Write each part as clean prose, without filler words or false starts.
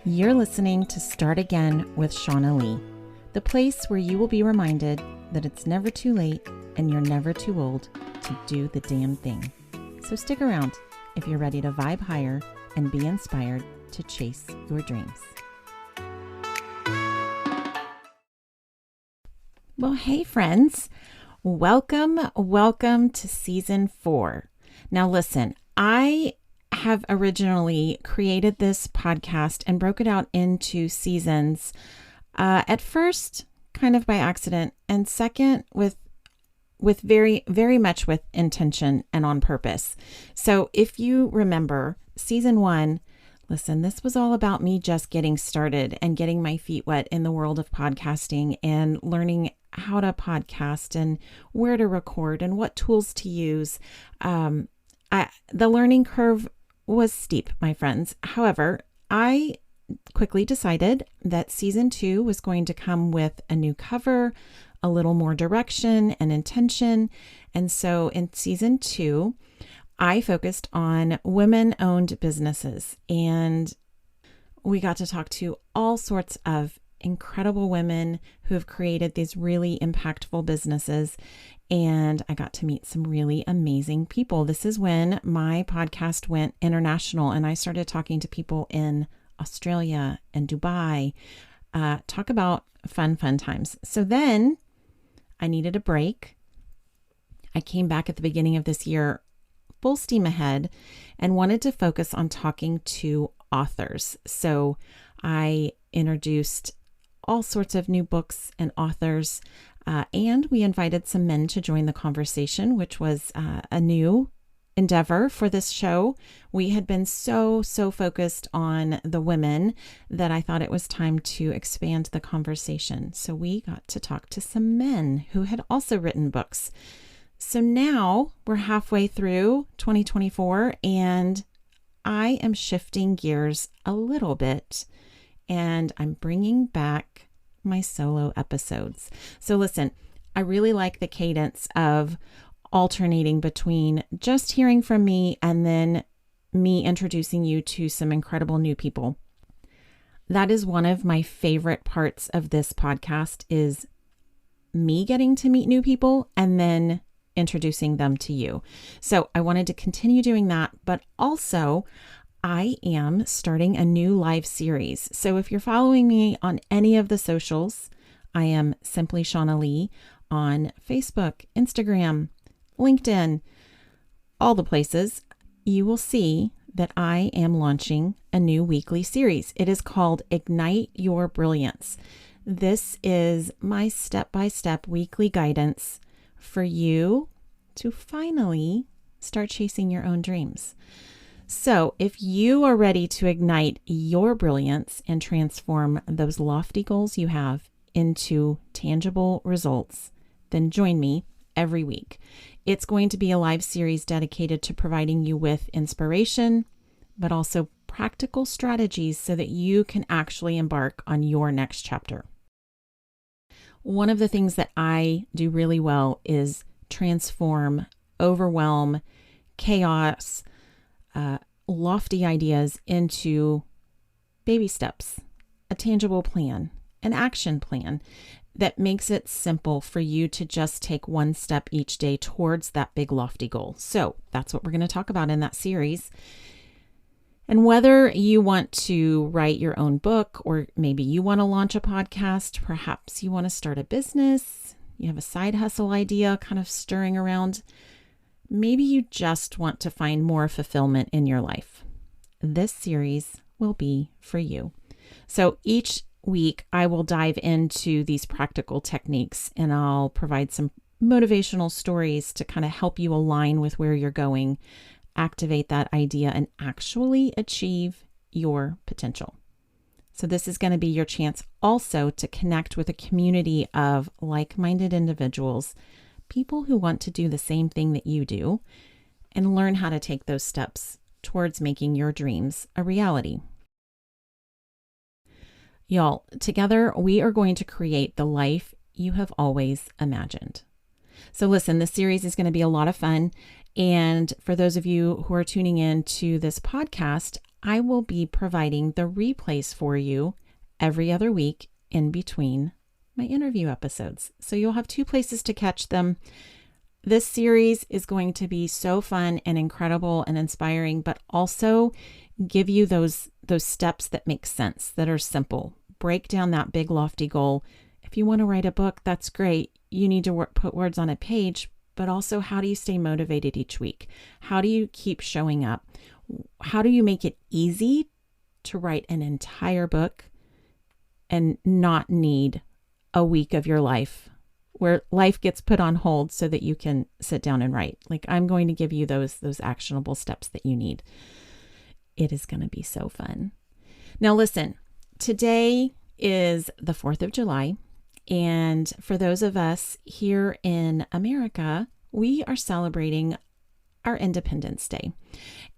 You're listening to Start Again with Shauna Lee, the place where you will be reminded that it's never too late and you're never too old to do the damn thing. So stick around if you're ready to vibe higher and be inspired to chase your dreams. Well, hey friends, welcome to season 4. Now listen, I have originally created this podcast and broke it out into seasons, at first kind of by accident, and second with very, very much with intention and on purpose. So if you remember season 1, listen, this was all about me just getting started and getting my feet wet in the world of podcasting and learning how to podcast and where to record and what tools to use. The learning curve was steep, my friends. However, I quickly decided that season 2 was going to come with a new cover, a little more direction and intention. And so in season 2, I focused on women-owned businesses, and we got to talk to all sorts of incredible women who have created these really impactful businesses. And I got to meet some really amazing people. This is when my podcast went international and I started talking to people in Australia and Dubai. Talk about fun times. So then I needed a break. I came back at the beginning of this year full steam ahead and wanted to focus on talking to authors. So I introduced all sorts of new books and authors, and we invited some men to join the conversation, which was a new endeavor for this show. We had been so focused on the women that I thought it was time to expand the conversation. So we got to talk to some men who had also written books. So now we're halfway through 2024 and I am shifting gears a little bit and I'm bringing back my solo episodes. So listen, I really like the cadence of alternating between just hearing from me and then me introducing you to some incredible new people. That is one of my favorite parts of this podcast, is me getting to meet new people and then introducing them to you. So I wanted to continue doing that, but also I am starting a new live series. So if you're following me on any of the socials, I am simply Shauna Lee on Facebook, Instagram, LinkedIn, all the places. You will see that I am launching a new weekly series. It is called Ignite Your Brilliance. This is my step-by-step weekly guidance for you to finally start chasing your own dreams. So if you are ready to ignite your brilliance and transform those lofty goals you have into tangible results, then join me every week. It's going to be a live series dedicated to providing you with inspiration, but also practical strategies so that you can actually embark on your next chapter. One of the things that I do really well is transform, overwhelm, chaos, lofty ideas into baby steps, a tangible plan, an action plan that makes it simple for you to just take one step each day towards that big lofty goal. So that's what we're going to talk about in that series. And whether you want to write your own book, or maybe you want to launch a podcast, perhaps you want to start a business, you have a side hustle idea kind of stirring around, maybe you just want to find more fulfillment in your life, this series will be for you. So each week I will dive into these practical techniques and I'll provide some motivational stories to kind of help you align with where you're going, activate that idea, and actually achieve your potential. So this is going to be your chance also to connect with a community of like-minded individuals, people who want to do the same thing that you do, and learn how to take those steps towards making your dreams a reality. Y'all, together we are going to create the life you have always imagined. So listen, this series is going to be a lot of fun. And for those of you who are tuning in to this podcast, I will be providing the replays for you every other week in between my interview episodes. So you'll have two places to catch them. This series is going to be so fun and incredible and inspiring, but also give you those steps that make sense, that are simple. Break down that big lofty goal. If you want to write a book, that's great. You need to put words on a page, but also how do you stay motivated each week? How do you keep showing up? How do you make it easy to write an entire book and not need a week of your life where life gets put on hold so that you can sit down and write? Like, I'm going to give you those actionable steps that you need. It is going to be so fun. Now, listen, today is the 4th of July. And for those of us here in America, we are celebrating our Independence Day.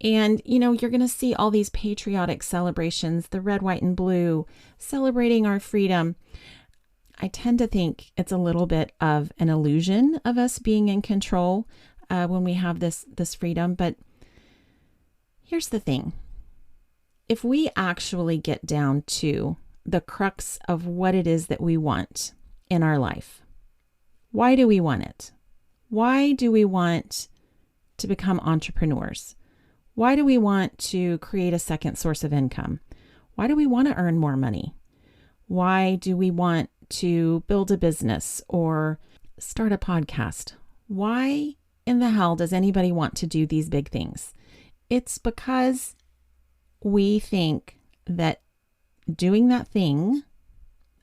And, you're going to see all these patriotic celebrations, the red, white, and blue, celebrating our freedom. I tend to think it's a little bit of an illusion of us being in control when we have this freedom. But here's the thing. If we actually get down to the crux of what it is that we want in our life, why do we want it? Why do we want to become entrepreneurs? Why do we want to create a second source of income? Why do we want to earn more money? Why do we want to build a business or start a podcast? Why in the hell does anybody want to do these big things? It's because we think that doing that thing,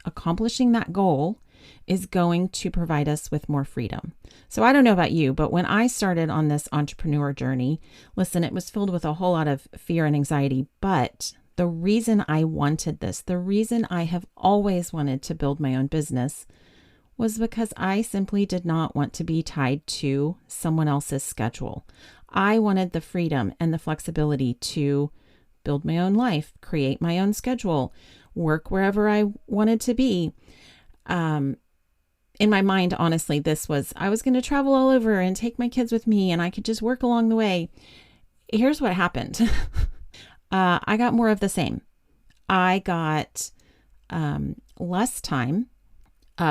accomplishing that goal, is going to provide us with more freedom. So I don't know about you, but when I started on this entrepreneur journey, listen, it was filled with a whole lot of fear and anxiety, but the reason I wanted this, the reason I have always wanted to build my own business, was because I simply did not want to be tied to someone else's schedule. I wanted the freedom and the flexibility to build my own life, create my own schedule, work wherever I wanted to be. In my mind, honestly, I was going to travel all over and take my kids with me and I could just work along the way. Here's what happened. I got more of the same. I got less time.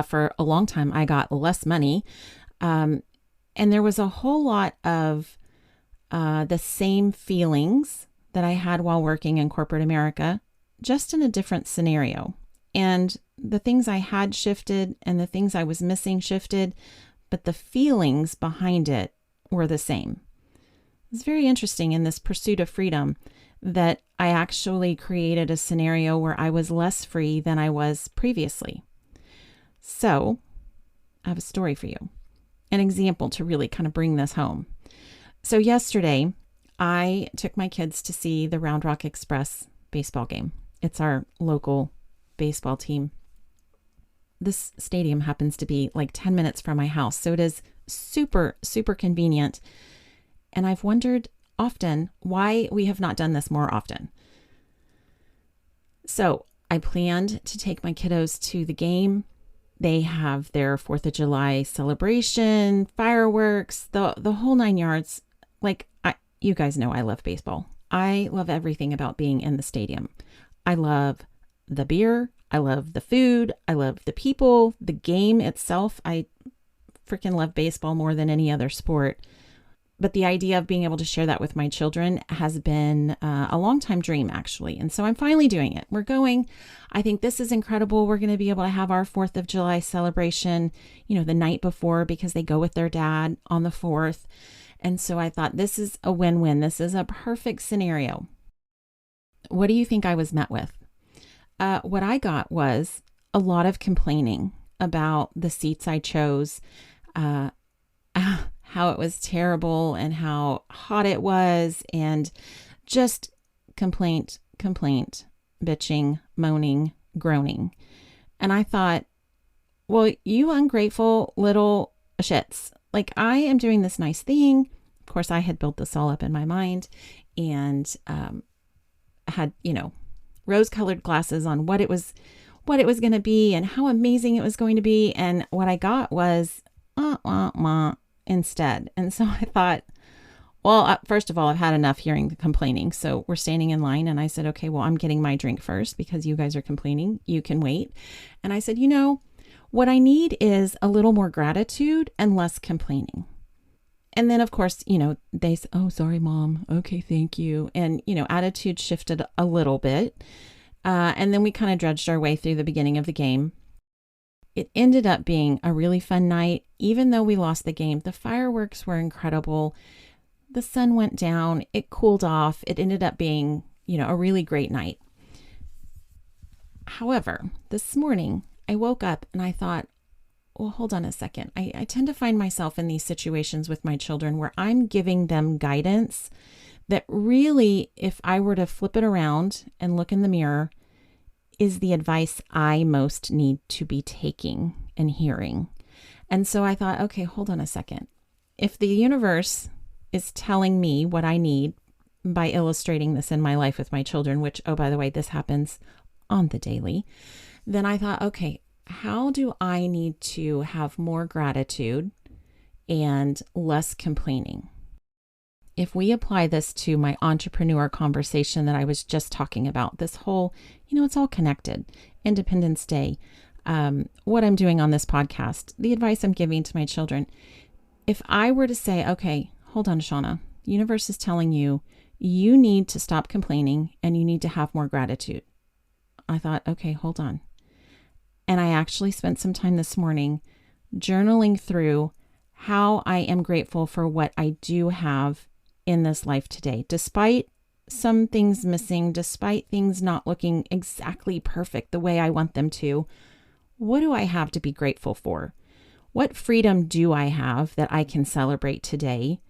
For a long time, I got less money. And there was a whole lot of the same feelings that I had while working in corporate America, just in a different scenario. And the things I had shifted and the things I was missing shifted, but the feelings behind it were the same. It's very interesting in this pursuit of freedom that I actually created a scenario where I was less free than I was previously. So I have a story for you, an example to really kind of bring this home. So yesterday, I took my kids to see the Round Rock Express baseball game. It's our local baseball team. This stadium happens to be like 10 minutes from my house, so it is super, super convenient. And I've wondered often why we have not done this more often. So I planned to take my kiddos to the game. They have their 4th of July celebration, fireworks, the whole 9 yards. Like, you guys know I love baseball. I love everything about being in the stadium. I love the beer. I love the food. I love the people, the game itself. I freaking love baseball more than any other sport. But the idea of being able to share that with my children has been a long time dream, actually. And so I'm finally doing it. We're going. I think this is incredible. We're going to be able to have our 4th of July celebration, the night before, because they go with their dad on the 4th. And so I thought, this is a win-win. This is a perfect scenario. What do you think I was met with? What I got was a lot of complaining about the seats I chose, how it was terrible and how hot it was, and just complaint, bitching, moaning, groaning. And I thought, well, you ungrateful little shits. Like, I am doing this nice thing. Of course, I had built this all up in my mind and had, rose-colored glasses on what it was going to be and how amazing it was going to be. And what I got was instead. And so I thought, Well, first of all, I've had enough hearing the complaining. So we're standing in line and I said, okay, well, I'm getting my drink first because you guys are complaining. You can wait. And I said, what I need is a little more gratitude and less complaining. And then, of course, they say, oh, sorry, mom. Okay, thank you. And, attitude shifted a little bit. And then we kind of drudged our way through the beginning of the game. It ended up being a really fun night. Even though we lost the game, the fireworks were incredible. The sun went down. It cooled off. It ended up being, a really great night. However, this morning I woke up and I thought, well, hold on a second. I tend to find myself in these situations with my children where I'm giving them guidance that really, if I were to flip it around and look in the mirror, is the advice I most need to be taking and hearing. And so I thought, okay, hold on a second. If the universe is telling me what I need by illustrating this in my life with my children, which, oh, by the way, this happens on the daily, then I thought, okay, how do I need to have more gratitude and less complaining? If we apply this to my entrepreneur conversation that I was just talking about, this whole, it's all connected. Independence Day, what I'm doing on this podcast, the advice I'm giving to my children. If I were to say, okay, hold on, Shauna, the universe is telling you, you need to stop complaining and you need to have more gratitude. I thought, okay, hold on. And I actually spent some time this morning journaling through how I am grateful for what I do have in this life today, despite some things missing, despite things not looking exactly perfect the way I want them to. What do I have to be grateful for? What freedom do I have that I can celebrate today?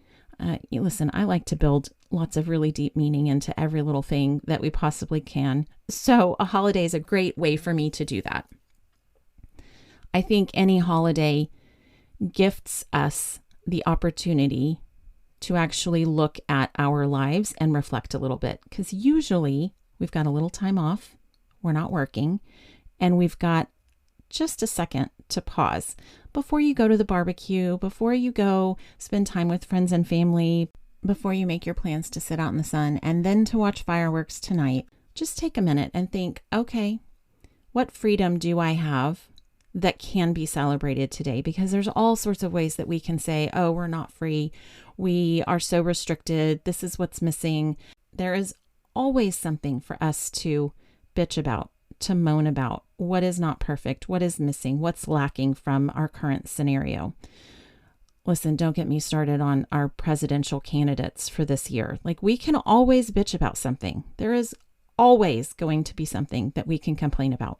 Listen, I like to build lots of really deep meaning into every little thing that we possibly can. So a holiday is a great way for me to do that. I think any holiday gifts us the opportunity to actually look at our lives and reflect a little bit, because usually we've got a little time off, we're not working, and we've got just a second to pause before you go to the barbecue, before you go spend time with friends and family, before you make your plans to sit out in the sun and then to watch fireworks tonight. Just take a minute and think, okay, what freedom do I have that can be celebrated today? Because there's all sorts of ways that we can say, oh, we're not free. We are so restricted. This is what's missing. There is always something for us to bitch about, to moan about. What is not perfect? What is missing? What's lacking from our current scenario? Listen, don't get me started on our presidential candidates for this year. Like, we can always bitch about something. There is always going to be something that we can complain about.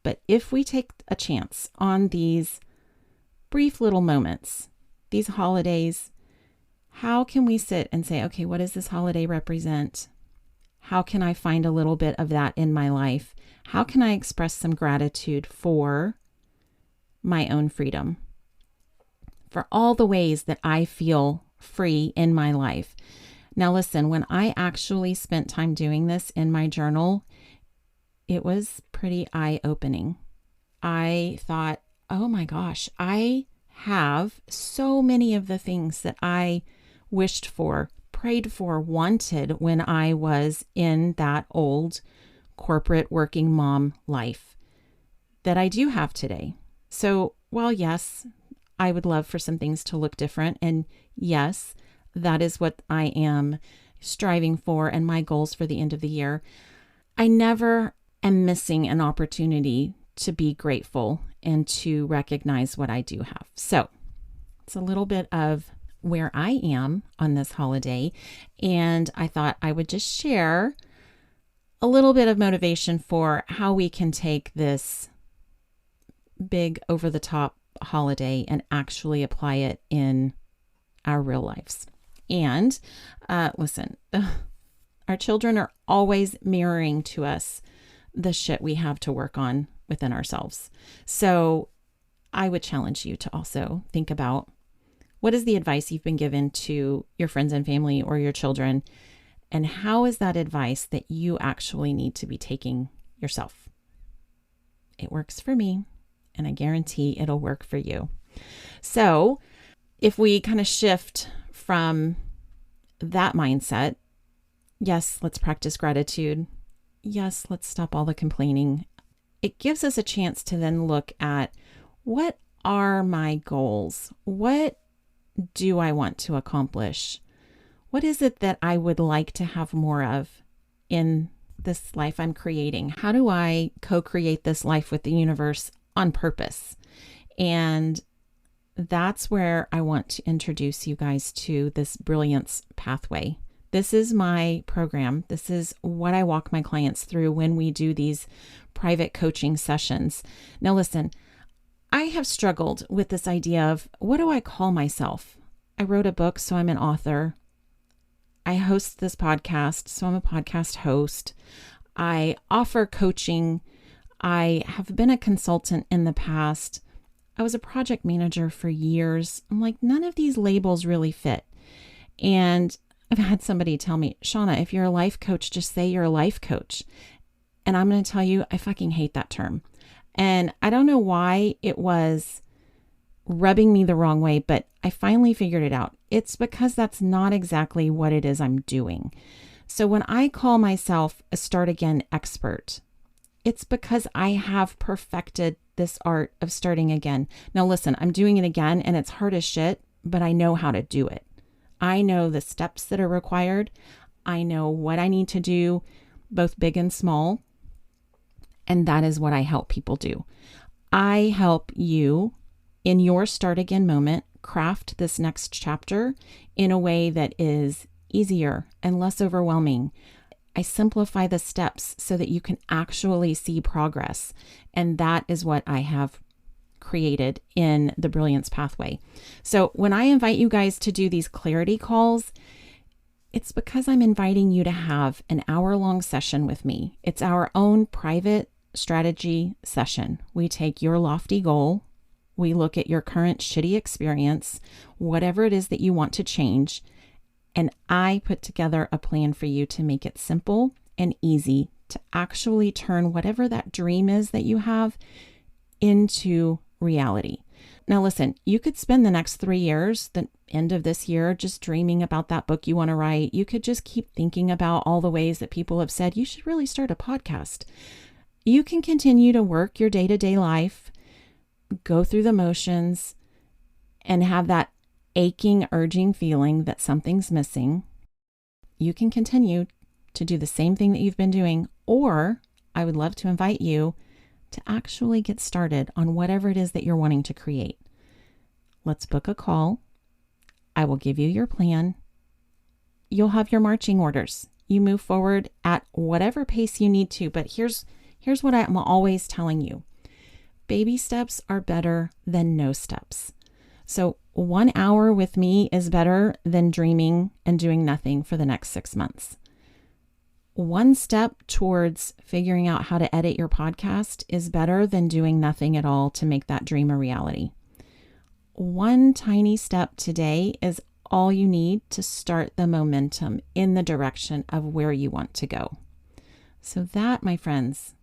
But if we take a chance on these brief little moments, these holidays, how can we sit and say, okay, what does this holiday represent? How can I find a little bit of that in my life? How can I express some gratitude for my own freedom? For all the ways that I feel free in my life. Now, listen, when I actually spent time doing this in my journal, it was pretty eye-opening. I thought, oh my gosh, I have so many of the things that I wished for, prayed for, wanted when I was in that old corporate working mom life that I do have today. So while yes, I would love for some things to look different, and yes, that is what I am striving for and my goals for the end of the year, I never am missing an opportunity to be grateful and to recognize what I do have. So it's a little bit of where I am on this holiday. And I thought I would just share a little bit of motivation for how we can take this big over-the-top holiday and actually apply it in our real lives. And listen, our children are always mirroring to us the shit we have to work on within ourselves. So I would challenge you to also think about, what is the advice you've been given to your friends and family or your children? And how is that advice that you actually need to be taking yourself? It works for me, and I guarantee it'll work for you. So if we kind of shift from that mindset, yes, let's practice gratitude. Yes, let's stop all the complaining. It gives us a chance to then look at, what are my goals? What do I want to accomplish? What is it that I would like to have more of in this life I'm creating? How do I co-create this life with the universe on purpose? And that's where I want to introduce you guys to this Brilliance pathway. This is my program. This is what I walk my clients through when we do these private coaching sessions. Now, listen, I have struggled with this idea of, what do I call myself? I wrote a book, so I'm an author. I host this podcast, so I'm a podcast host. I offer coaching. I have been a consultant in the past. I was a project manager for years. I'm like, none of these labels really fit. And I've had somebody tell me, Shauna, if you're a life coach, just say you're a life coach. And I'm going to tell you, I fucking hate that term. And I don't know why it was rubbing me the wrong way, but I finally figured it out. It's because that's not exactly what it is I'm doing. So when I call myself a start again expert, it's because I have perfected this art of starting again. Now listen, I'm doing it again and it's hard as shit, but I know how to do it. I know the steps that are required. I know what I need to do, both big and small. And that is what I help people do. I help you in your start again moment craft this next chapter in a way that is easier and less overwhelming. I simplify the steps so that you can actually see progress. And that is what I have created in the Brilliance pathway. So when I invite you guys to do these clarity calls, it's because I'm inviting you to have an hour-long session with me. It's our own private strategy session. We take your lofty goal, we look at your current shitty experience, whatever it is that you want to change, and I put together a plan for you to make it simple and easy to actually turn whatever that dream is that you have into reality. Now, listen, you could spend the next 3 years, the end of this year, just dreaming about that book you want to write. You could just keep thinking about all the ways that people have said, you should really start a podcast. You can continue to work your day-to-day life, go through the motions, and have that aching, urging feeling that something's missing. You can continue to do the same thing that you've been doing, or I would love to invite you to actually get started on whatever it is that you're wanting to create. Let's book a call. I will give you your plan. You'll have your marching orders. You move forward at whatever pace you need to, but here's what I'm always telling you. Baby steps are better than no steps. So 1 hour with me is better than dreaming and doing nothing for the next 6 months. One step towards figuring out how to edit your podcast is better than doing nothing at all to make that dream a reality. One tiny step today is all you need to start the momentum in the direction of where you want to go. So that, my friends,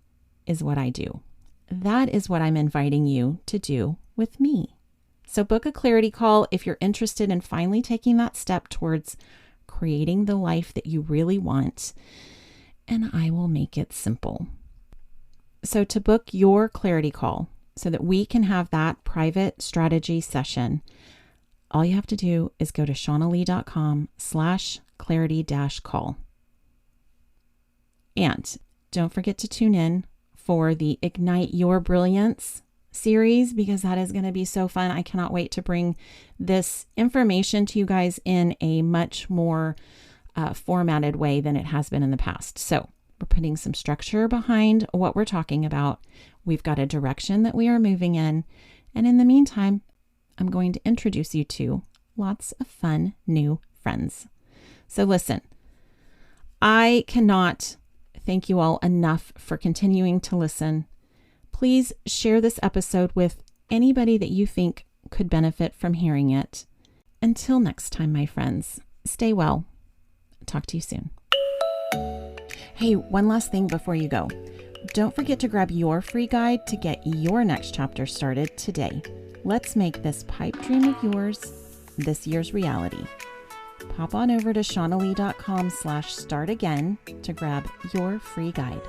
is what I do. That is what I'm inviting you to do with me. So book a clarity call if you're interested in finally taking that step towards creating the life that you really want, and I will make it simple. So to book your clarity call so that we can have that private strategy session, all you have to do is go to shaunalee.com/clarity-call. And don't forget to tune in for the Ignite Your Brilliance series, because that is going to be so fun. I cannot wait to bring this information to you guys in a much more formatted way than it has been in the past. So we're putting some structure behind what we're talking about. We've got a direction that we are moving in. And in the meantime, I'm going to introduce you to lots of fun new friends. So listen, I cannot thank you all enough for continuing to listen. Please share this episode with anybody that you think could benefit from hearing it. Until next time, my friends, stay well. Talk to you soon. Hey, one last thing before you go. Don't forget to grab your free guide to get your next chapter started today. Let's make this pipe dream of yours this year's reality. hop on over to shaunalee.com/start again to grab your free guide.